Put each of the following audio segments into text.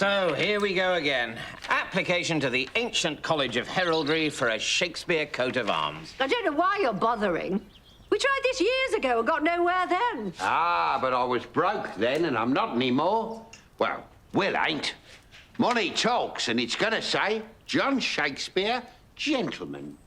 So, here we go again. Application to the Ancient College of Heraldry for a Shakespeare coat of arms. I don't know why you're bothering. We tried this years ago and got nowhere then. Ah, but I was broke then and I'm not anymore. Well, Will ain't. Money talks and it's gonna say, John Shakespeare, gentleman.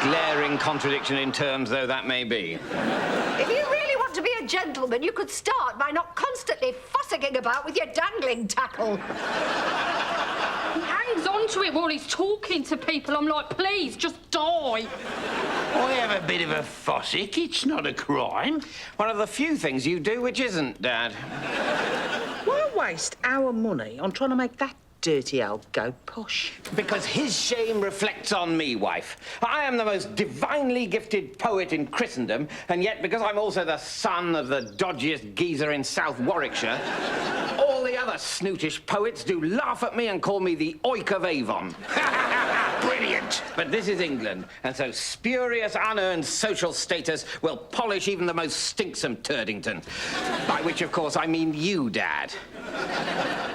Glaring contradiction in terms, though that may be. If you really want to be a gentleman, you could start by not constantly fussing about with your dangling tackle. He hangs on to it while he's talking to people. I'm like, please, just die. I have a bit of a fossick. It's not a crime. One of the few things you do which isn't, Dad. Why waste our money on trying to make that dirty old go posh? Because his shame reflects on me, wife. I am the most divinely gifted poet in Christendom, and yet because I'm also the son of the dodgiest geezer in South Warwickshire, all the other snootish poets do laugh at me and call me the Oik of Avon. Brilliant. But this is England, and so spurious, unearned social status will polish even the most stinksome Turdington. By which, of course, I mean you, Dad.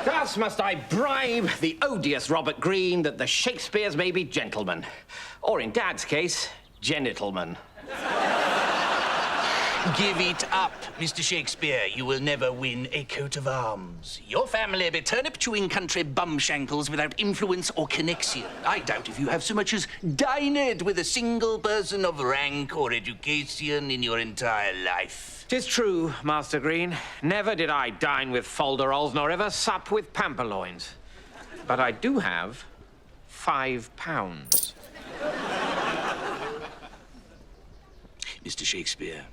Thus must I bribe the odious Robert Greene that the Shakespeares may be gentlemen. Or, in Dad's case, genitalmen. Give it up, Mr. Shakespeare. You will never win a coat of arms. Your family be turnip-chewing country bumshankles without influence or connection. I doubt if you have so much as dined with a single person of rank or education in your entire life. 'Tis true, Master Green. Never did I dine with folderols, nor ever sup with pamperloins. But I do have £5. Mr. Shakespeare,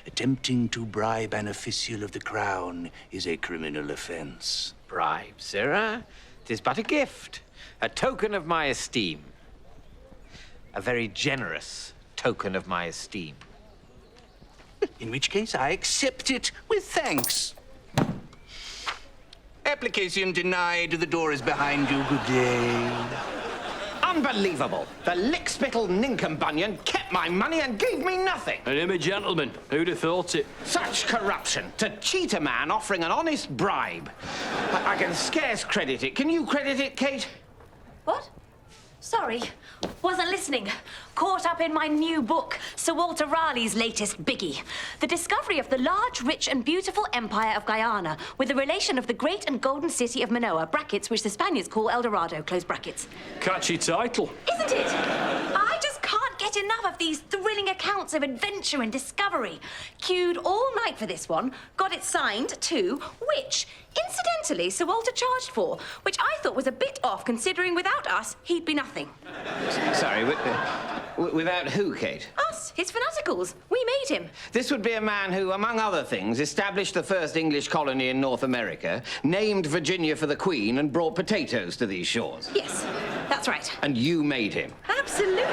attempting to bribe an official of the crown is a criminal offense. Bribe, sirrah? 'Tis but a gift, a token of my esteem. A very generous token of my esteem. In which case, I accept it with thanks. Application denied. The door is behind you. Good day. Unbelievable! The lickspittle nincombunion kept my money and gave me nothing! And him a gentleman. Who'd have thought it? Such corruption! To cheat a man offering an honest bribe. I can scarce credit it. Can you credit it, Kate? What? Sorry, wasn't listening. Caught up in my new book, Sir Walter Raleigh's latest biggie. The discovery of the large, rich and beautiful empire of Guyana with the relation of the great and golden city of Manoa, brackets, which the Spaniards call El Dorado, close brackets. Catchy title. Isn't it? I just can't get enough of these thrilling accounts of adventure and discovery. Queued all night for this one, got it signed too, which, incidentally, Sir Walter charged for, which I thought was a bit off considering without us, he'd be nothing. Sorry, without who, Kate? Us, his fanaticals. We made him. This would be a man who, among other things, established the first English colony in North America, named Virginia for the Queen, and brought potatoes to these shores. Yes, that's right. And you made him. Absolutely.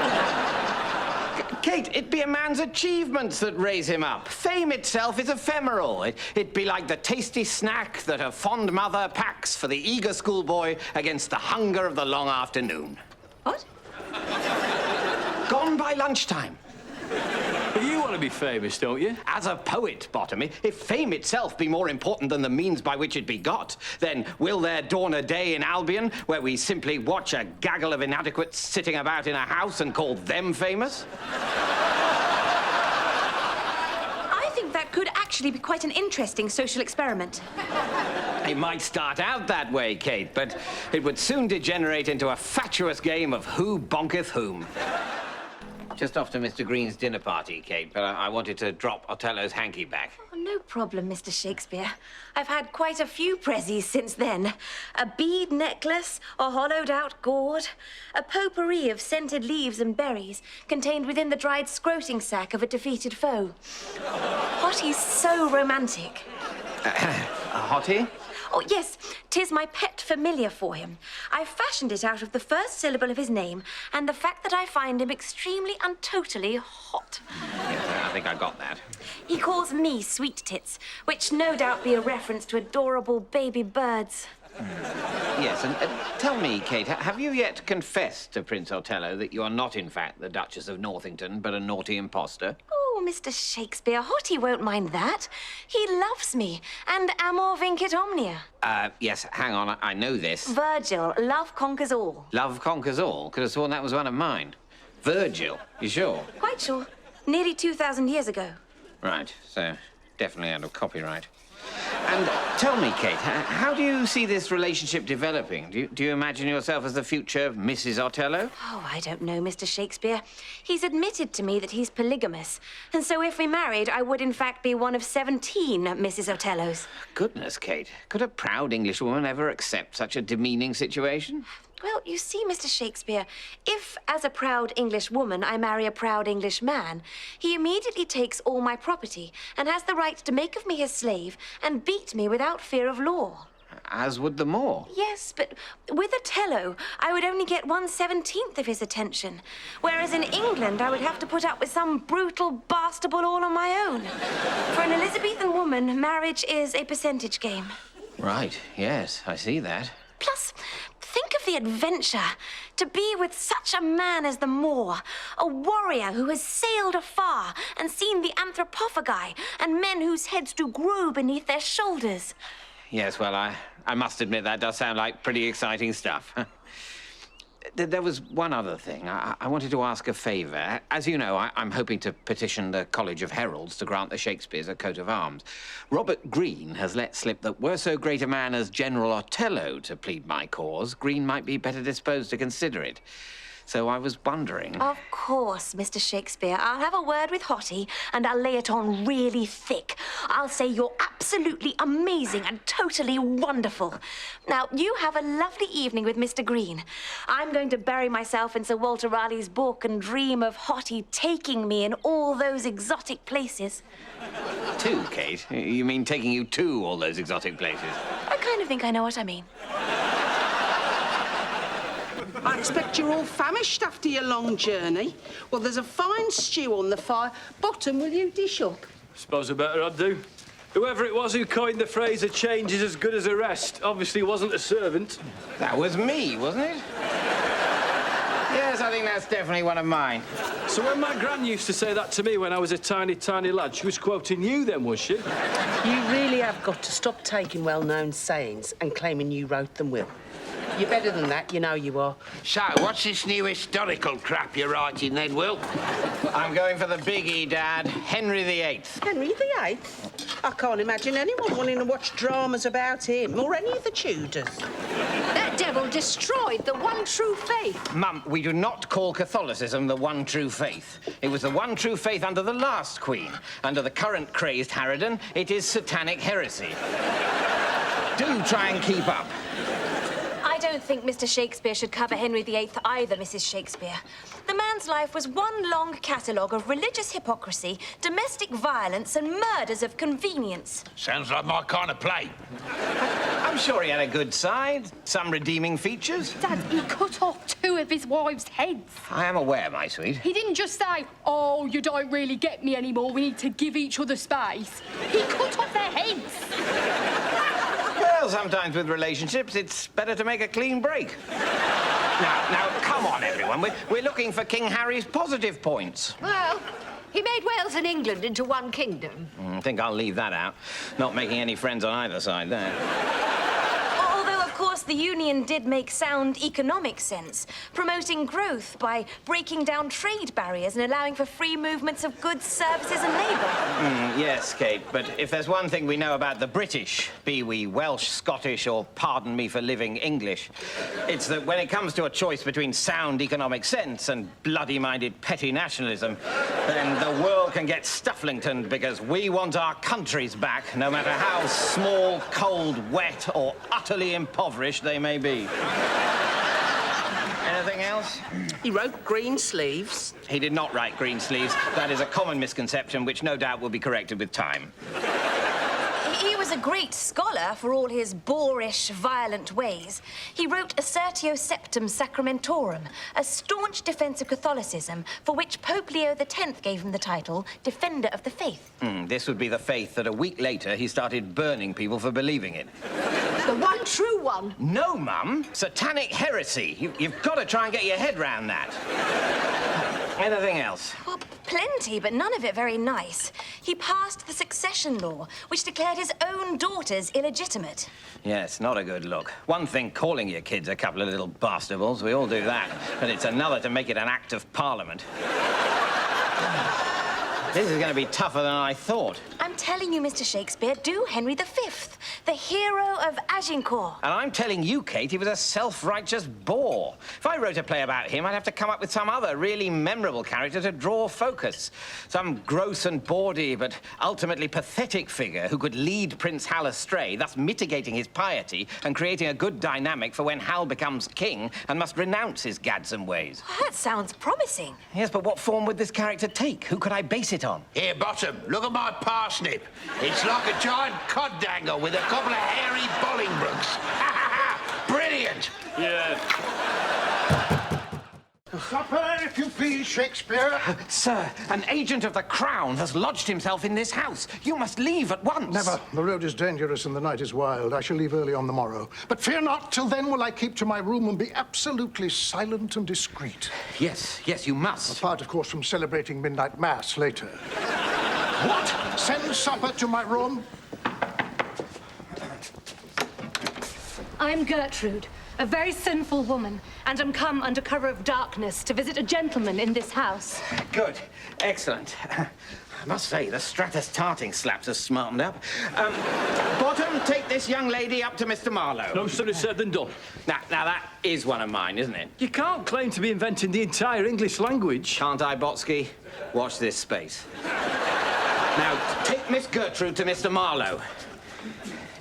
Kate, it'd be a man's achievements that raise him up. Fame itself is ephemeral. It'd be like the tasty snack that a fond mother packs for the eager schoolboy against the hunger of the long afternoon. What? Gone by lunchtime. But you want to be famous, don't you? As a poet, Bottomy, if fame itself be more important than the means by which it be got, then will there dawn a day in Albion where we simply watch a gaggle of inadequates sitting about in a house and call them famous? I think that could actually be quite an interesting social experiment. It might start out that way, Kate, but it would soon degenerate into a fatuous game of who bonketh whom. Just off to Mr. Green's dinner party, Kate, but I wanted to drop Othello's hanky back. Oh, no problem, Mr. Shakespeare. I've had quite a few prezzies since then. A bead necklace, a hollowed-out gourd, a potpourri of scented leaves and berries contained within the dried scroting sack of a defeated foe. Hottie's so romantic. A hottie? Oh, yes, 'tis my pet familiar for him. I fashioned it out of the first syllable of his name and the fact that I find him extremely and totally hot. Yes, I think I got that. He calls me Sweet Tits, which no doubt be a reference to adorable baby birds. Yes, and tell me, Kate, have you yet confessed to Prince Othello that you are not, in fact, the Duchess of Northington, but a naughty imposter? Oh, Oh, Mr. Shakespeare, Hottie won't mind that. He loves me, and amor vincit omnia. Yes, hang on, I know this. Virgil, love conquers all. Love conquers all. Could have sworn that was one of mine. Virgil, you sure? Quite sure. Nearly 2,000 years ago. Right, so definitely out of copyright. And tell me, Kate, how do you see this relationship developing? Do you imagine yourself as the future Mrs. Othello? Oh, I don't know, Mr. Shakespeare. He's admitted to me that he's polygamous. And so if we married, I would in fact be one of 17 Mrs. Othellos. Goodness, Kate. Could a proud Englishwoman ever accept such a demeaning situation? Well, you see, Mr. Shakespeare, if, as a proud English woman, I marry a proud English man, he immediately takes all my property and has the right to make of me his slave and beat me without fear of law. As would the Moor. Yes, but with Othello, I would only get 1/17 of his attention. Whereas in England, I would have to put up with some brutal bastable all on my own. For an Elizabethan woman, marriage is a percentage game. Right, yes, I see that. Plus, think of the adventure. To be with such a man as the Moor, a warrior who has sailed afar and seen the anthropophagi and men whose heads do grow beneath their shoulders. Yes, well, I must admit that does sound like pretty exciting stuff. There was one other thing. I wanted to ask a favour. As you know, I'm hoping to petition the College of Heralds to grant the Shakespeares a coat of arms. Robert Greene has let slip that were so great a man as General Othello to plead my cause, Greene might be better disposed to consider it. So I was wondering... Of course, Mr. Shakespeare. I'll have a word with Hottie, and I'll lay it on really thick. I'll say you're absolutely amazing and totally wonderful. Now, you have a lovely evening with Mr. Greene. I'm going to bury myself in Sir Walter Raleigh's book and dream of Hottie taking me in all those exotic places. To, Kate? You mean taking you to all those exotic places? I kind of think I know what I mean. I expect you're all famished after your long journey. Well, there's a fine stew on the fire. Bottom, will you dish up? Suppose I better I'd do. Whoever it was who coined the phrase, a change is as good as a rest, obviously wasn't a servant. That was me, wasn't it? Yes, I think that's definitely one of mine. So when my gran used to say that to me when I was a tiny, tiny lad, she was quoting you then, was she? You really have got to stop taking well-known sayings and claiming you wrote them, Will. You're better than that, you know you are. So, what's this new historical crap you're writing then, Will? I'm going for the biggie, Dad. Henry VIII. Henry VIII? I can't imagine anyone wanting to watch dramas about him or any of the Tudors. That devil destroyed the one true faith. Mum, we do not call Catholicism the one true faith. It was the one true faith under the last Queen. Under the current crazed harridan, it is satanic heresy. Do try and keep up. I don't think Mr. Shakespeare should cover Henry VIII either, Mrs. Shakespeare. The man's life was one long catalogue of religious hypocrisy, domestic violence, and murders of convenience. Sounds like my kind of play. I'm sure he had a good side, some redeeming features. Dad, he cut off 2 of his wives' heads. I am aware, my sweet. He didn't just say, oh, you don't really get me anymore, we need to give each other space. He cut off their heads. Well, sometimes with relationships, it's better to make a clean break. Now, come on, everyone. We're looking for King Harry's positive points. Well, he made Wales and England into one kingdom. I think I'll leave that out. Not making any friends on either side there. Although, of course, the Union did make sound economic sense, promoting growth by breaking down trade barriers and allowing for free movements of goods, services and labour. Yes, Kate, but if there's one thing we know about the British, be we Welsh, Scottish, or, pardon me for living, English, it's that when it comes to a choice between sound economic sense and bloody-minded petty nationalism, then the world can get Stufflingtoned because we want our countries back, no matter how small, cold, wet, or utterly impoverished they may be. Anything else? He wrote green sleeves. He did not write green sleeves. That is a common misconception, which no doubt will be corrected with time. He was a great scholar for all his boorish, violent ways. He wrote Assertio Septem Sacramentorum, a staunch defence of Catholicism, for which Pope Leo X gave him the title Defender of the Faith. This would be the faith that a week later he started burning people for believing in. The one true one. No, Mum. Satanic heresy. You've got to try and get your head round that. Anything else? Well, plenty, but none of it very nice. He passed the succession law, which declared his own daughters illegitimate. Yes, not a good look. One thing calling your kids a couple of little bastables, we all do that. But it's another to make it an act of parliament. This is going to be tougher than I thought. I'm telling you, Mr. Shakespeare, do Henry V, the hero of Agincourt. And I'm telling you, Kate, he was a self-righteous bore. If I wrote a play about him, I'd have to come up with some other really memorable character to draw focus. Some gross and bawdy, but ultimately pathetic figure who could lead Prince Hal astray, thus mitigating his piety and creating a good dynamic for when Hal becomes king and must renounce his gadsome ways. Oh, that sounds promising. Yes, but what form would this character take? Who could I base it on? Here, Bottom, look at my parsnip. It's like a giant cod dangle with a couple of hairy Bollingbrookes. Brilliant! Yeah. Supper, if you please, Shakespeare. Sir, an agent of the Crown has lodged himself in this house. You must leave at once. Never. The road is dangerous and the night is wild. I shall leave early on the morrow. But fear not, till then will I keep to my room and be absolutely silent and discreet. Yes, you must. Apart, of course, from celebrating midnight mass later. What? Send supper to my room? I'm Gertrude, a very sinful woman, and am come under cover of darkness to visit a gentleman in this house. Good. Excellent. I must say, the Stratus tarting slaps has smartened up. Bottom, take this young lady up to Mr. Marlowe. No sooner said than done. Now that is one of mine, isn't it? You can't claim to be inventing the entire English language. Can't I, Botsky? Watch this space. Now, take Miss Gertrude to Mr. Marlowe.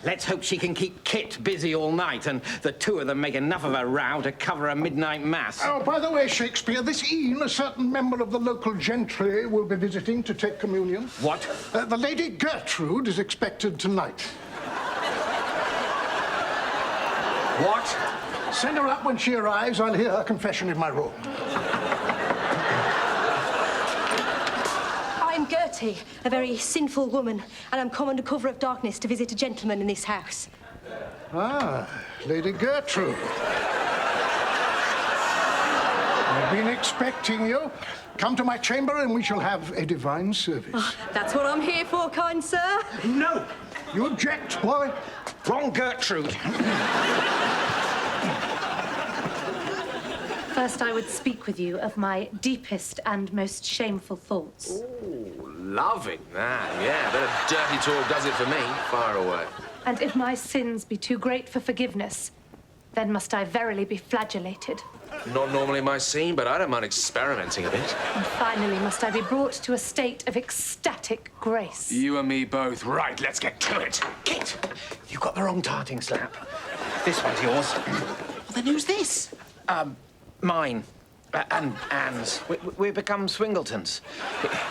Let's hope she can keep Kit busy all night and the two of them make enough of a row to cover a midnight mass. Oh, by the way, Shakespeare, this evening a certain member of the local gentry will be visiting to take communion. What? The Lady Gertrude is expected tonight. What? Send her up when she arrives. I'll hear her confession in my room. I'm Gertie, a very sinful woman, and I'm come under cover of darkness to visit a gentleman in this house. Ah, Lady Gertrude. I've been expecting you. Come to my chamber and we shall have a divine service. Oh, that's what I'm here for, kind sir. No! You object, boy? Wrong Gertrude. First, I would speak with you of my deepest and most shameful thoughts. Ooh, loving that, yeah. Bit of dirty talk does it for me. Fire away. And if my sins be too great for forgiveness, then must I verily be flagellated. Not normally my scene, but I don't mind experimenting a bit. And finally, must I be brought to a state of ecstatic grace. You and me both. Right, let's get to it. Kit, you got the wrong tarting slap. This one's yours. Well, then who's this? Mine. And Anne's. We become Swingletons.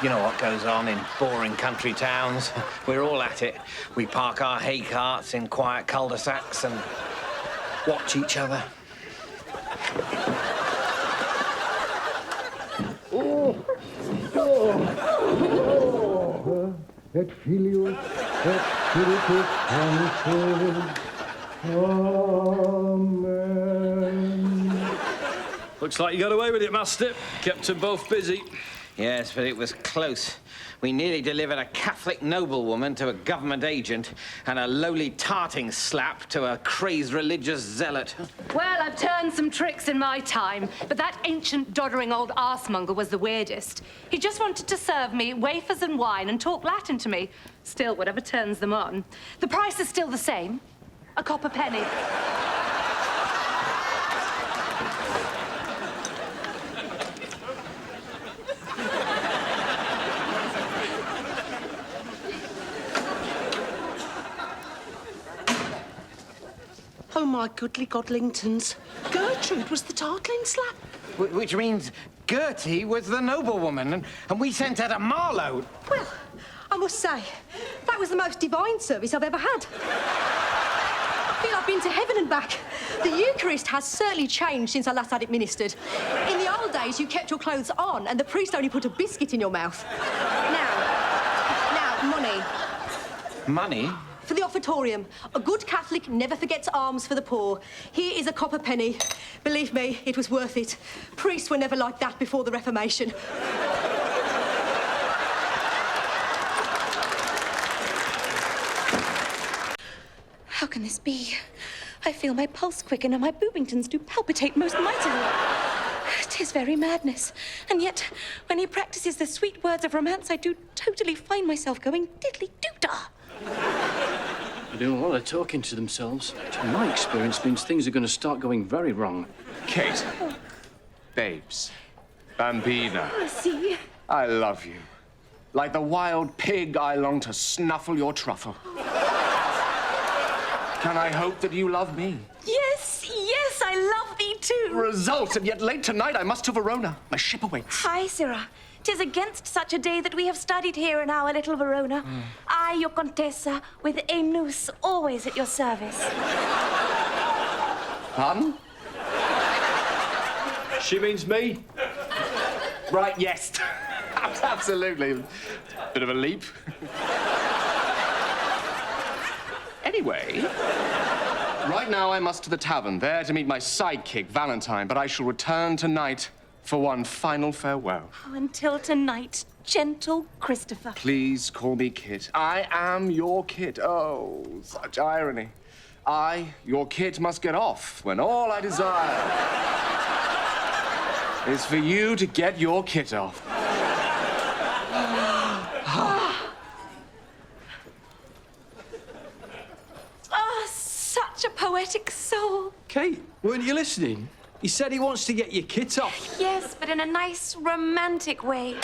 You know what goes on in boring country towns. We're all at it. We park our hay carts in quiet cul-de-sacs and watch each other. Et filius, et spiritus sanctus. Amen. Looks like you got away with it, Master. Kept them both busy. Yes, but it was close. We nearly delivered a Catholic noblewoman to a government agent and a lowly tarting slap to a crazed religious zealot. Well, I've turned some tricks in my time, but that ancient doddering old arsemonger was the weirdest. He just wanted to serve me wafers and wine and talk Latin to me. Still, whatever turns them on. The price is still the same. A copper penny. Oh, my goodly godlingtons. Gertrude was the tartling slap. Which means Gertie was the noblewoman, and we sent her to Marlowe. Well, I must say, that was the most divine service I've ever had. I feel I've been to heaven and back. The Eucharist has certainly changed since I last had it ministered. In the old days, you kept your clothes on, and the priest only put a biscuit in your mouth. Now, money. Money? For the offertorium. A good Catholic never forgets alms for the poor. Here is a copper penny. Believe me, it was worth it. Priests were never like that before the Reformation. How can this be? I feel my pulse quicken and my boobingtons do palpitate most mightily. 'Tis very madness. And yet, when he practices the sweet words of romance, I do totally find myself going diddly-doo-dah. They're doing a lot of talking to themselves, which in my experience means things are going to start going very wrong. Kate. Babes. Bambina. See? I love you. Like the wild pig, I long to snuffle your truffle. Can I hope that you love me? Yes, yes, I love thee too. Result, and yet late tonight I must to Verona. My ship awaits. Hi, Sirrah. 'Tis against such a day that we have studied here in our little Verona. I, your Contessa, with a noose always at your service. Pardon? She means me. Right, yes. Absolutely. Bit of a leap. Anyway, right now I must to the tavern, there to meet my sidekick, Valentine, but I shall return tonight for one final farewell. Oh, until tonight, gentle Christopher. Please call me Kit. I am your Kit. Oh, such irony. I, your Kit, must get off when all I desire is for you to get your Kit off. Oh, such a poetic soul. Kate, weren't you listening? He said he wants to get your kit off. Yes, but in a nice, romantic way.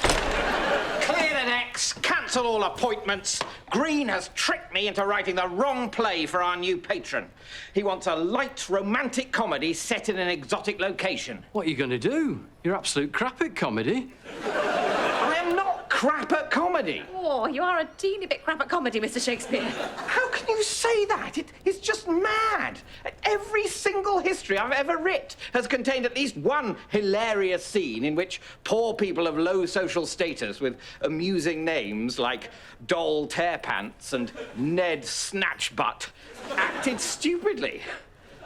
Clear the decks, cancel all appointments. Green has tricked me into writing the wrong play for our new patron. He wants a light, romantic comedy set in an exotic location. What are you going to do? You're absolute crap at comedy. I am not crap at comedy. Oh, you are a teeny bit crap at comedy, Mr. Shakespeare. How can you say that? It's just mad. Every single history I've ever writ has contained at least one hilarious scene in which poor people of low social status with amusing names like Doll Tearpants and Ned Snatchbutt acted stupidly.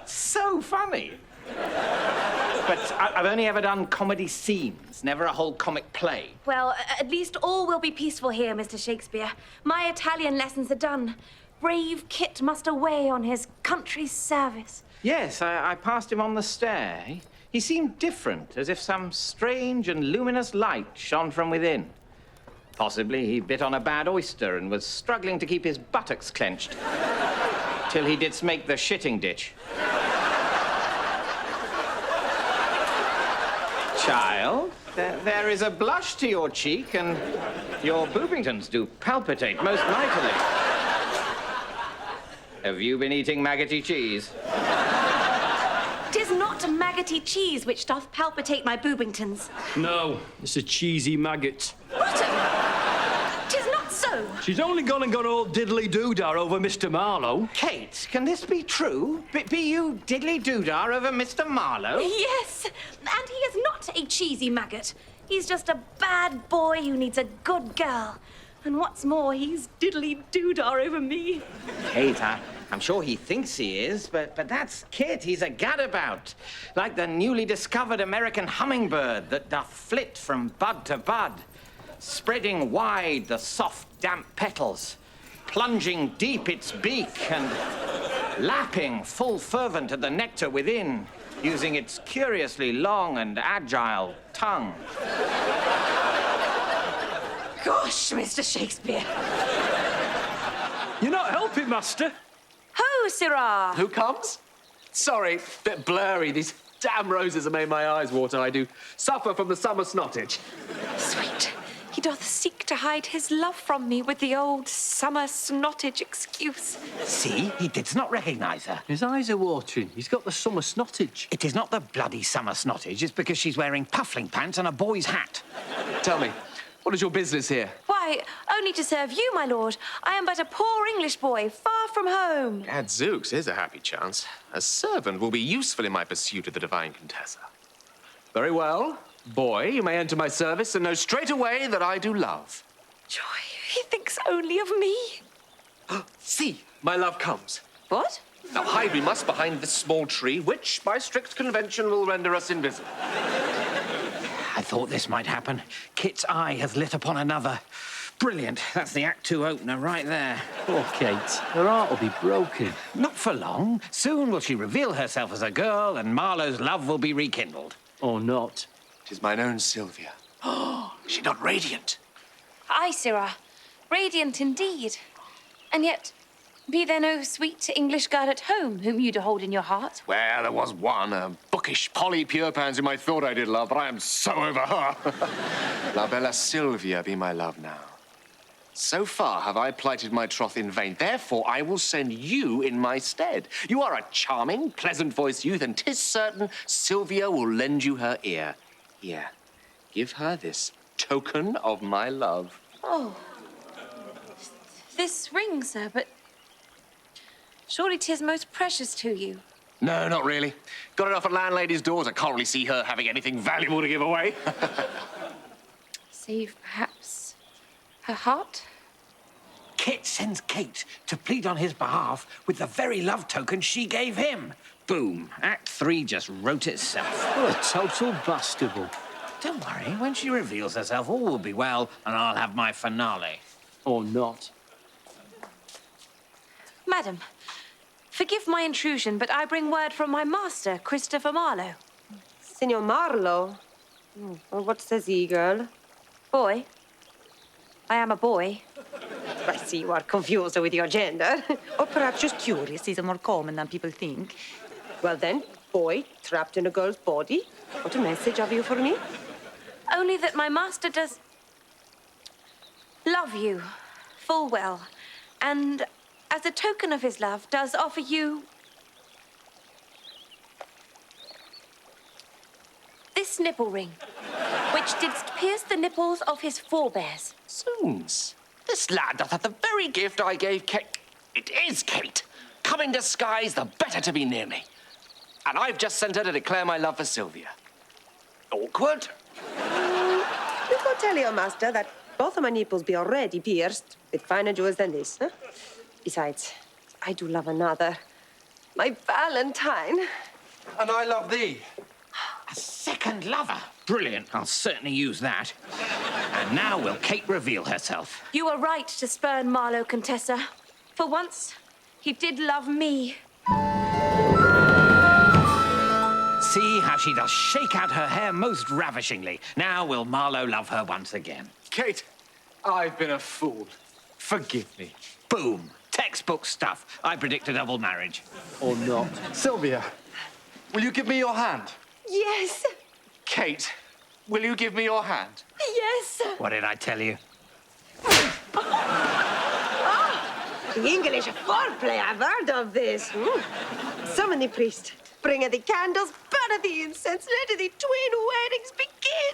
So funny. But I've only ever done comedy scenes, never a whole comic play. Well, at least all will be peaceful here, Mr. Shakespeare. My Italian lessons are done. Brave Kit must away on his country's service. Yes, I passed him on the stair. He seemed different, as if some strange and luminous light shone from within. Possibly he bit on a bad oyster and was struggling to keep his buttocks clenched. Till he didst make the shitting ditch. Child, there is a blush to your cheek, and your boobingtons do palpitate most mightily. Have you been eating maggoty cheese? 'Tis not maggoty cheese which doth palpitate my boobingtons. No, it's a cheesy maggot. Rotten! 'Tis not so. She's only gone and got all diddly-doo-dah over Mr. Marlowe. Kate, can this be true? Be you diddly-doo-dah over Mr. Marlowe? Yes, and he is not a cheesy maggot. He's just a bad boy who needs a good girl. And what's more, he's diddly-doo-dah over me. Kate, I'm sure he thinks he is, but that's Kit. He's a gadabout, like the newly discovered American hummingbird that doth flit from bud to bud, spreading wide the soft, damp petals, plunging deep its beak and lapping full fervent at the nectar within, using its curiously long and agile tongue. Gosh, Mr. Shakespeare. You're not helping, Master. Ho, Sirrah! Who comes? Sorry, bit blurry. These damn roses have made my eyes water. I do suffer from the summer snottage. Sweet. He doth seek to hide his love from me with the old summer snottage excuse. See, he did not recognize her. His eyes are watering. He's got the summer snottage. It is not the bloody summer snottage. It's because she's wearing puffling pants and a boy's hat. Tell me, what is your business here? Why, only to serve you, my lord. I am but a poor English boy, far from home. Gadzooks, here's a happy chance. A servant will be useful in my pursuit of the divine Contessa. Very well. Boy, you may enter my service and know straight away that I do love. Joy, he thinks only of me. See, my love comes. What? Now hide we must behind this small tree, which, by strict convention, will render us invisible. I thought this might happen. Kit's eye has lit upon another. Brilliant. That's the Act 2 opener right there. Poor Kate. Her heart will be broken. Not for long. Soon will she reveal herself as a girl and Marlowe's love will be rekindled. Or not. 'Tis mine own Sylvia. Oh, is she not radiant? Aye, sirrah. Radiant indeed. And yet, be there no sweet English girl at home whom you to hold in your heart? Well, there was one, a bookish Polly Purepans whom I thought I did love, but I am so over her. La bella Sylvia be my love now. So far have I plighted my troth in vain. Therefore, I will send you in my stead. You are a charming, pleasant-voiced youth, and 'tis certain Sylvia will lend you her ear. Here, give her this token of my love. Oh. This ring, sir, but surely 'tis most precious to you. No, not really. Got it off at landlady's doors. I can't really see her having anything valuable to give away. Save, perhaps, her heart? Kit sends Kate to plead on his behalf with the very love token she gave him. Boom. Act 3 just wrote itself. What a total bastable. Don't worry. When she reveals herself, all will be well, and I'll have my finale. Or not. Madam, forgive my intrusion, but I bring word from my master, Christopher Marlowe. Signor Marlowe? Well, what says he, girl? Boy. I am a boy. I see you are confused with your gender. Or perhaps just curious is more common than people think. Well then, boy, trapped in a girl's body. What a message have you for me? Only that my master does love you full well, and as a token of his love, does offer you this nipple ring, which didst pierce the nipples of his forebears. Zoons. This lad doth have the very gift I gave Kate. It is Kate. Come in disguise, the better to be near me. And I've just sent her to declare my love for Sylvia. Awkward? You go tell your master that both of my nipples be already pierced with finer jewels than this, huh? Besides, I do love another. My Valentine. And I love thee. A second lover. Brilliant. I'll certainly use that. And now will Kate reveal herself. You are right to spurn Marlowe, Contessa. For once, he did love me. See how she does shake out her hair most ravishingly. Now will Marlowe love her once again. Kate, I've been a fool. Forgive me. Boom. Textbook stuff. I predict a double marriage. Or not. Sylvia, will you give me your hand? Yes. Kate, will you give me your hand? Yes. What did I tell you? The English foreplay, I've heard of this. Summon the priest. Bring the candles, burn the incense, let the twin weddings begin.